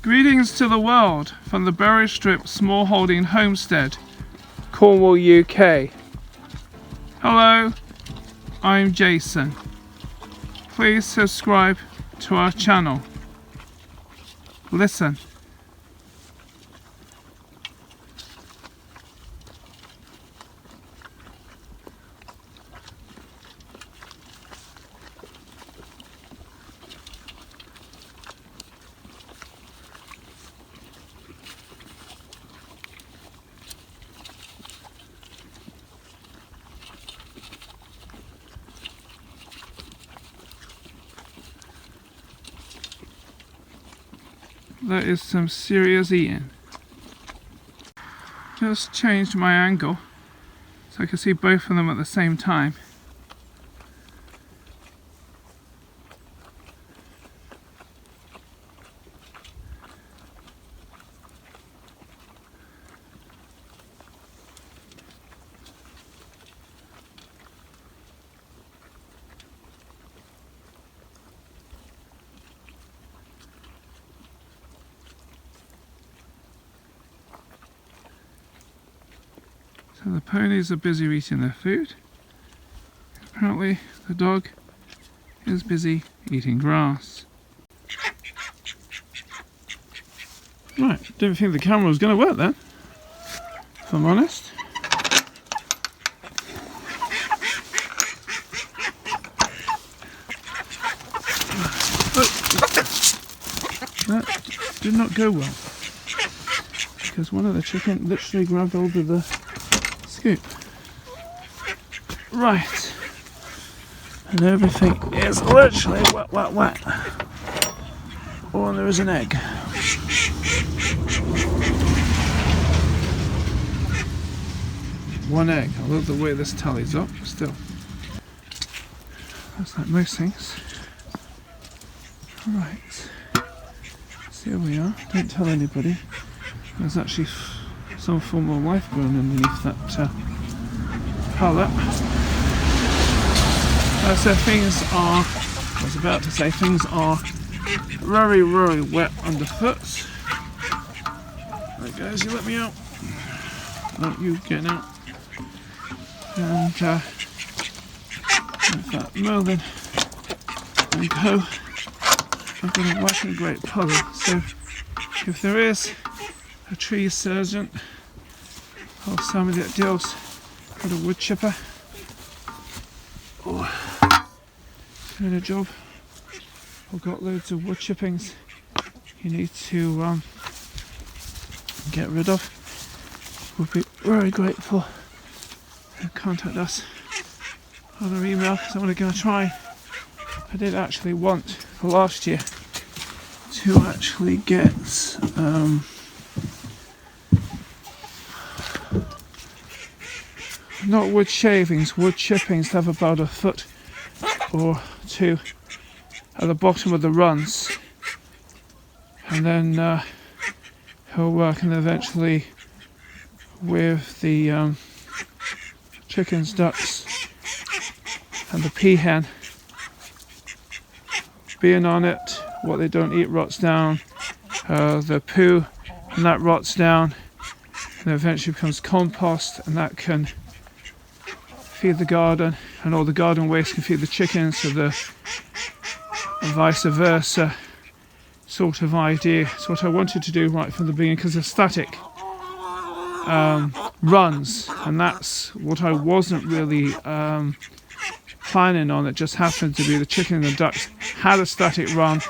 Greetings to the world from the Berrystrip smallholding homestead, Cornwall, UK. Hello, I'm Jason. Please subscribe to our channel. Listen. That is some serious eating. Just changed my angle so I can see both of them at the same time. So the ponies are busy eating their food. Apparently the dog is busy eating grass. Right, didn't think the camera was going to work then, if I'm honest. That did not go well, because one of the chickens literally grabbed hold of the scoop. Right, and everything is literally wet. Oh, and there is an egg. One egg. I love the way this tallies up, but still. That's like most things. Right, so here we are. Don't tell anybody. There's actually some form of life growing underneath that pallet. So things are, I was about to say, things are very, very wet underfoot. Right guys, you let me out. No, you get out. And with that Merlin and Co, I've got a whacking great puzzle. So if there is a tree surgeon or somebody that deals with a wood chipper or doing a job or got loads of wood chippings you need to get rid of, we'll be very grateful. Contact us on our email, because I'm going to try. I did actually want for last year to actually get not wood shavings, wood chippings to have about a foot or two at the bottom of the runs, and then he'll work, and eventually with the chickens, ducks and the peahen being on it, what they don't eat rots down, the poo and that rots down and eventually becomes compost, and that can feed the garden, and all the garden waste can feed the chickens, so the and vice versa sort of idea. It's what I wanted to do right from the beginning, because of static runs, and that's what I wasn't really planning on. It just happened to be the chicken and the ducks had a static run.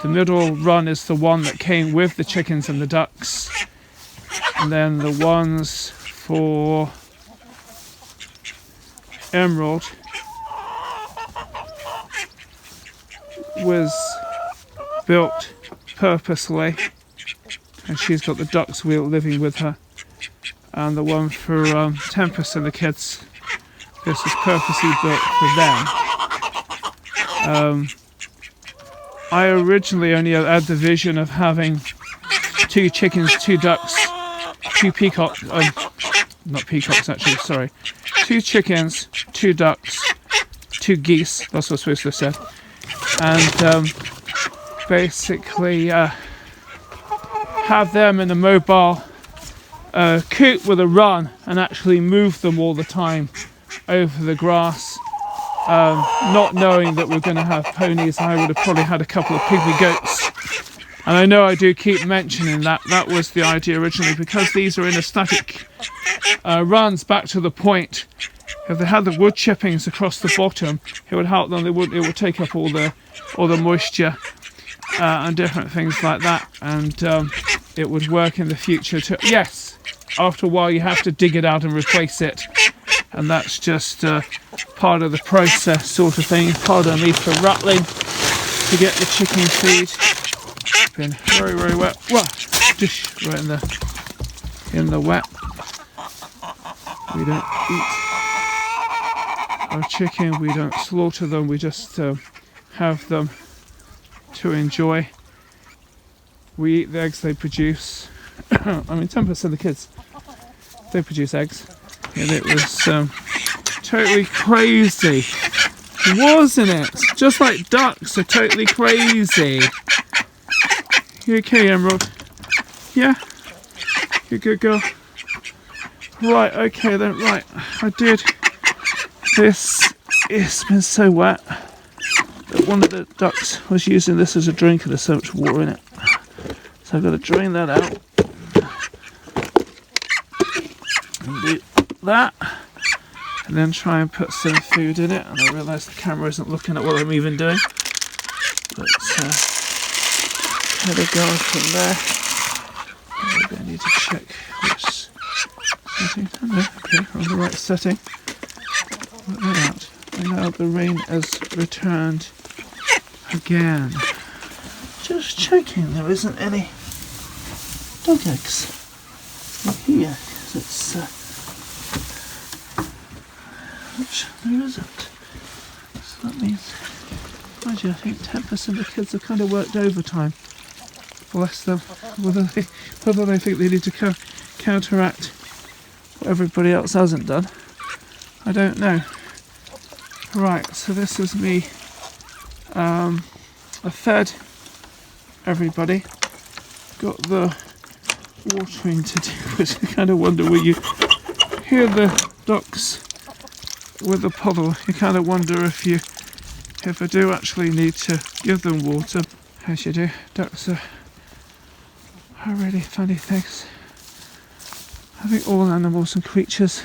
The middle run is the one that came with the chickens and the ducks, and then the ones for Emerald was built purposely, and she's got the ducks living with her. And the one for Tempest and the kids, this was purposely built for them. I originally only had the vision of having 2 chickens, 2 ducks, 2 peacocks, not peacocks actually, sorry. 2 chickens, 2 ducks, 2 geese, that's what I was supposed to have said. And basically have them in a mobile coop with a run and actually move them all the time over the grass. Not knowing that we're going to have ponies, I would have probably had a couple of pygmy goats. And I know I do keep mentioning that. That was the idea originally, because these are in a static runs back to the point. If they had the wood chippings across the bottom, it would help them. It would take up all the moisture and different things like that, and it would work in the future too. Yes, after a while you have to dig it out and replace it, and that's just part of the process, sort of thing. Pardon me for rattling to get the chicken feed. It's been very, very wet. Well, just right in the wet. We don't eat our chicken. We don't slaughter them. We just have them to enjoy. We eat the eggs they produce. I mean, 10% of the kids, they produce eggs. And it was totally crazy, wasn't it? Just like ducks are totally crazy. You okay, Emerald? Yeah? You're a good girl? Right, okay then, right. I did. It's been so wet that one of the ducks was using this as a drink, and there's so much water in it. So I've got to drain that out. And do that. And then try and put some food in it. And I realise the camera isn't looking at what I'm even doing. But had a go from there. Maybe I need to check which setting. Oh, no, okay, on the right setting. Put that out. And now the rain has returned again. Just checking there isn't any dog eggs in here. It's which there isn't. So that means, I think 10% of the kids have kind of worked overtime. Bless them. Whether they think they need to counteract what everybody else hasn't done, I don't know. Right, so this is me. I fed everybody. Got the watering to do, which I kind of wonder, will you hear the ducks with the puddle? You kind of wonder if I do actually need to give them water. As you do, ducks are really funny things. I think all animals and creatures,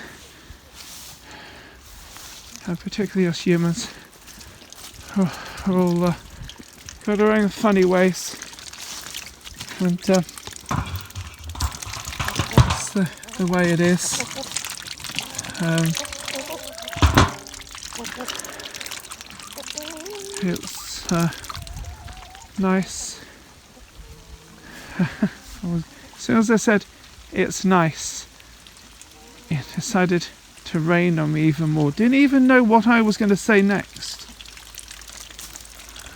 and particularly us humans, are all got their own funny ways, and that's the way it is. It's nice. As soon as I said it's nice, it decided to rain on me even more. Didn't even know what I was going to say next.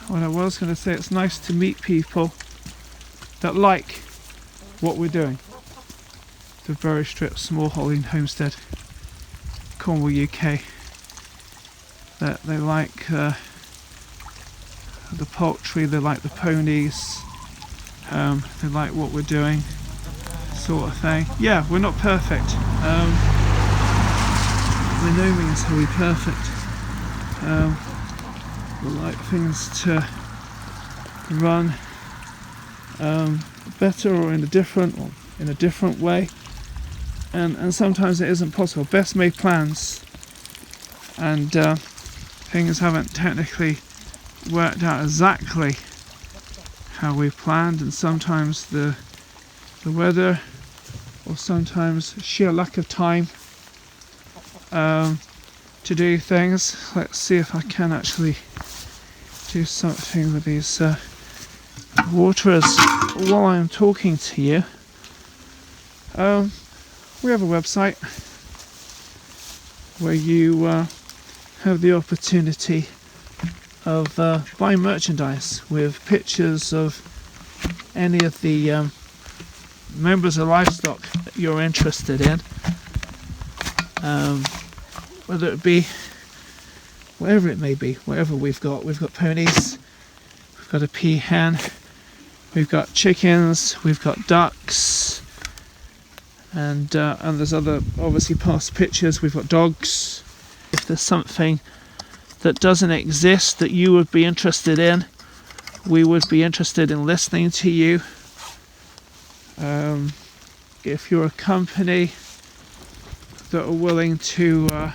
What I was going to say, it's nice to meet people that like what we're doing. The Berrystrip Small Holding Homestead, Cornwall, UK. That they like the poultry, they like the ponies, they like what we're doing, sort of thing. Yeah, we're not perfect. By no means are we perfect. We like things to run better or in a different way, and sometimes it isn't possible. Best made plans, and things haven't technically worked out exactly how we planned, and sometimes the weather, or sometimes sheer lack of time to do things. Let's see if I can actually do something with these waterers while I'm talking to you. We have a website where you have the opportunity of buying merchandise with pictures of any of the members of livestock that you're interested in, whether it be whatever it may be, whatever we've got ponies, we've got a peahen, We've got chickens, we've got ducks, and there's other obviously past pictures. We've got dogs. If there's something that doesn't exist that you would be interested in, we would be interested in listening to you. If you're a company that are willing to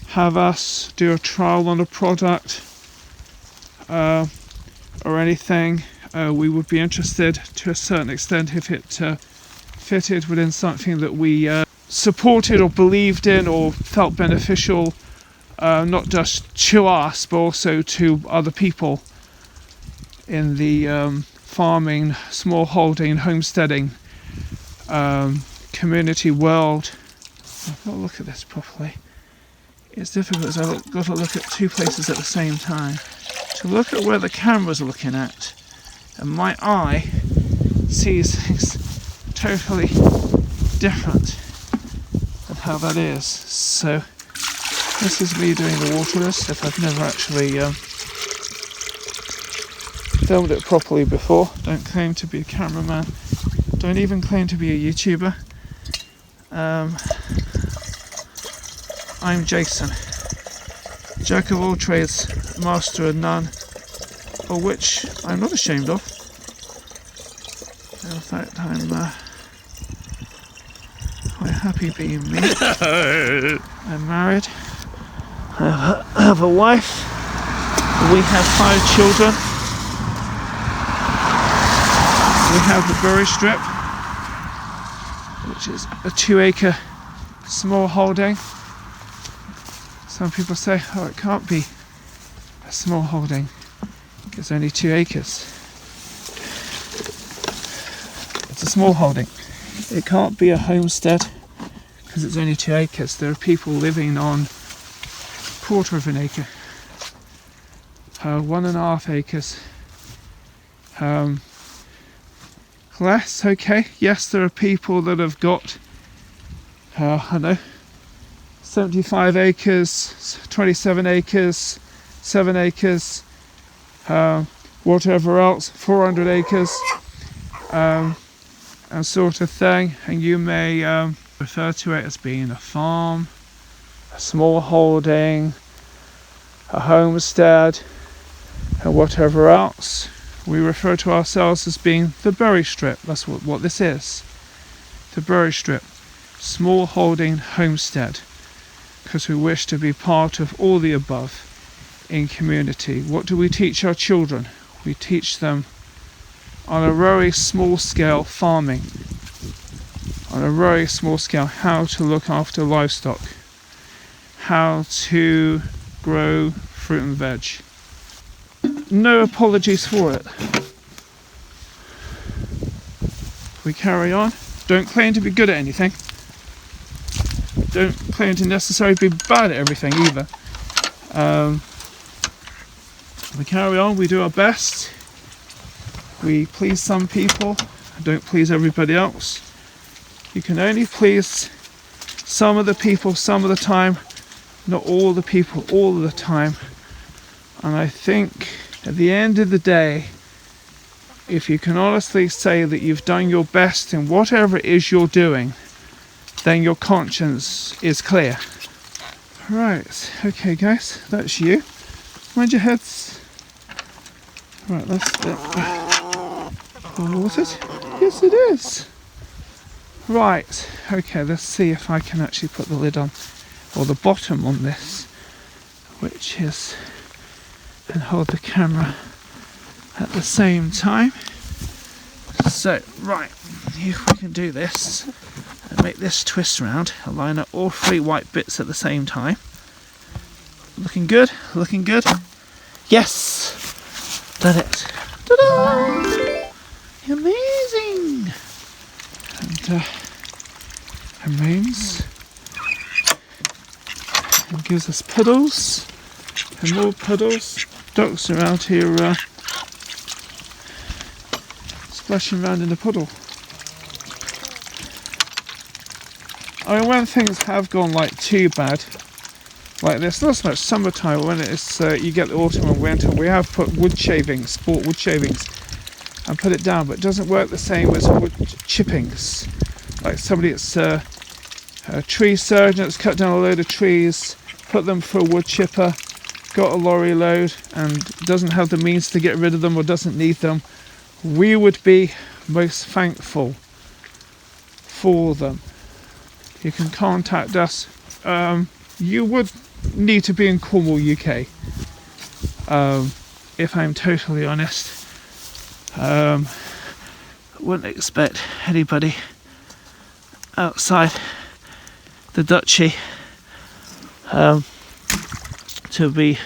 have us do a trial on a product or anything, we would be interested to a certain extent if it fitted within something that we supported or believed in or felt beneficial, not just to us but also to other people in the farming, smallholding, homesteading community world. I've got to look at this properly. It's difficult as I've got to look at two places at the same time. To look at where the camera's looking at, and my eye sees things totally different than how that is. So this is me doing the water list. If I've never actually filmed it properly before. Don't claim to be a cameraman. Don't even claim to be a YouTuber. I'm Jason, jack of all trades, master of none, of which I'm not ashamed of. In fact, I'm quite happy being me. I'm married. I have a wife. We have 5 children. We have the Berrystrip, which is a 2-acre small holding. Some people say, oh, it can't be a small holding. It's only 2 acres. It's a small holding. It can't be a homestead because it's only 2 acres. There are people living on 1/4 acre, 1.5 acres. Less, okay. Yes, there are people that have got, 75 acres, 27 acres, 7 acres, whatever else, 400 acres, and sort of thing. And you may refer to it as being a farm, a small holding, a homestead, and whatever else. We refer to ourselves as being the Berrystrip. That's what this is. The Berrystrip, small holding homestead, because we wish to be part of all the above in community. What do we teach our children? We teach them on a very small scale farming, on a very small scale how to look after livestock, how to grow fruit and veg. No apologies for it. We carry on. Don't claim to be good at anything. Don't claim to necessarily be bad at everything either. We carry on. We do our best. We please some people. Don't please everybody else. You can only please some of the people some of the time, not all the people all of the time. And I think at the end of the day, if you can honestly say that you've done your best in whatever it is you're doing, then your conscience is clear. Right, okay guys, that's you. Mind your heads. Right, that's it. Oh, was it? Yes, it is. Right, okay, let's see if I can actually put the lid on, or the bottom on this, which is, and hold the camera at the same time. So, right, if we can do this and make this twist round, align up all 3 white bits at the same time. Looking good, looking good. Yes! Done it. Ta-da! Amazing! And remains and gives us puddles and more puddles. Ducks around here splashing around in the puddle. I mean, when things have gone like too bad, like this, not so much summertime, when it's you get the autumn and winter, we have put wood shavings, sport wood shavings, and put it down, but it doesn't work the same as wood chippings. Like somebody that's a tree surgeon that's cut down a load of trees, put them for a wood chipper, got a lorry load and doesn't have the means to get rid of them or doesn't need them. We would be most thankful for them. You can contact us. You would need to be in Cornwall, UK. If I'm totally honest. Wouldn't expect anybody outside the duchy to be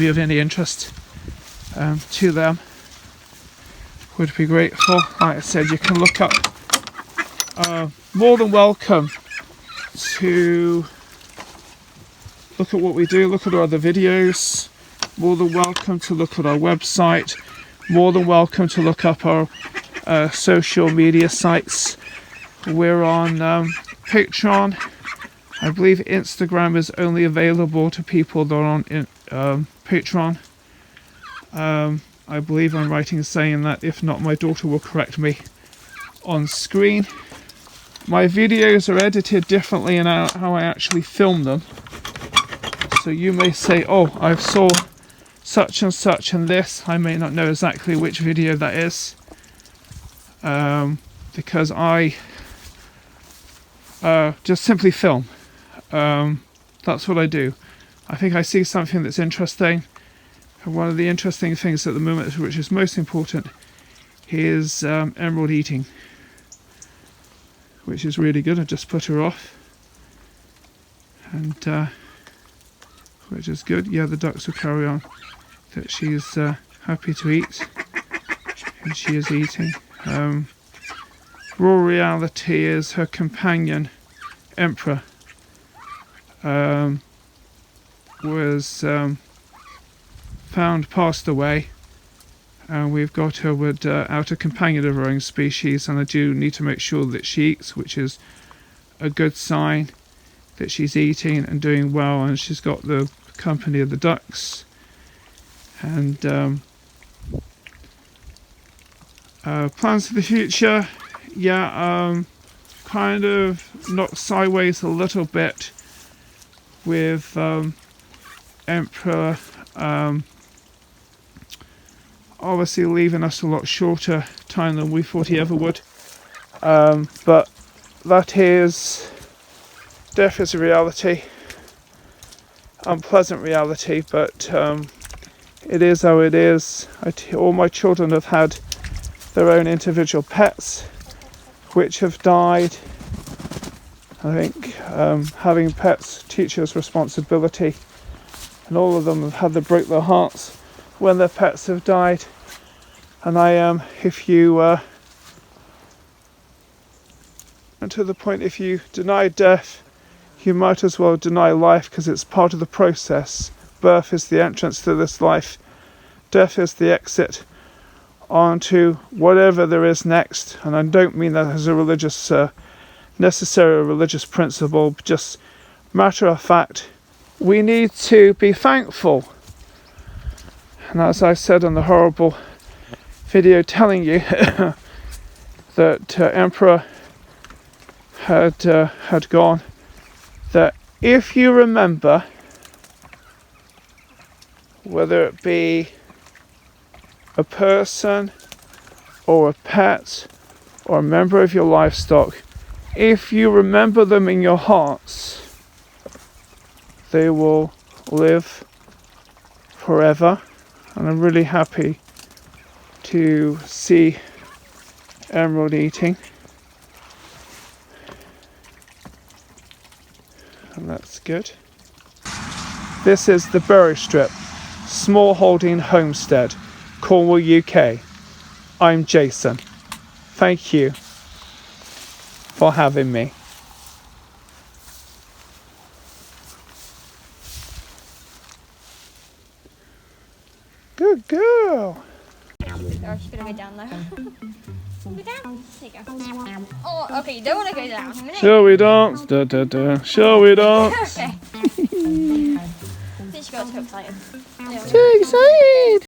of any interest to them. Would be grateful. Like I said, you can look up. More than welcome to look at what we do, look at our other videos. More than welcome to look at our website. More than welcome to look up our social media sites. We're on Patreon. I believe Instagram is only available to people that are on Patreon. I believe I'm right in saying that. If not, my daughter will correct me on screen. My videos are edited differently in how I actually film them. So you may say, oh, I saw such and such and this. I may not know exactly which video that is. Because I just simply film. That's what I do. I think I see something that's interesting. And one of the interesting things at the moment, which is most important, is emerald eating. Which is really good. I just put her off. And which is good. Yeah, the ducks will carry on. That she is happy to eat. And she is eating. Raw reality is her companion, Emperor, was found passed away, and we've got her out a companion of her own species, and I do need to make sure that she eats, which is a good sign that she's eating and doing well, and she's got the company of the ducks. And plans for the future, yeah, kind of knocked sideways a little bit with Emperor obviously leaving us a lot shorter time than we thought he ever would. But that is, death is a reality, unpleasant reality, but it is how it is. All my children have had their own individual pets which have died. I think having pets teaches responsibility, and all of them have had to break their hearts when their pets have died. And I am, if you and to the point, if you deny death, you might as well deny life, because it's part of the process. Birth is the entrance to this life. Death is the exit onto whatever there is next. And I don't mean that as a religious, necessary religious principle, but just matter of fact. We need to be thankful. And as I said in the horrible video telling you that Emperor had gone, that if you remember, whether it be a person or a pet or a member of your livestock, if you remember them in your hearts, they will live forever. And I'm really happy to see emerald eating. And that's good. This is the Berrystrip Small Holding Homestead, Cornwall, UK. I'm Jason. Thank you for having me. Good girl. Or she's gonna go down there. Go down. There you go. Oh, okay, you don't want to go down. Shall we dance? Da, da, da. Shall we dance? Okay. I think she got too excited. Too excited.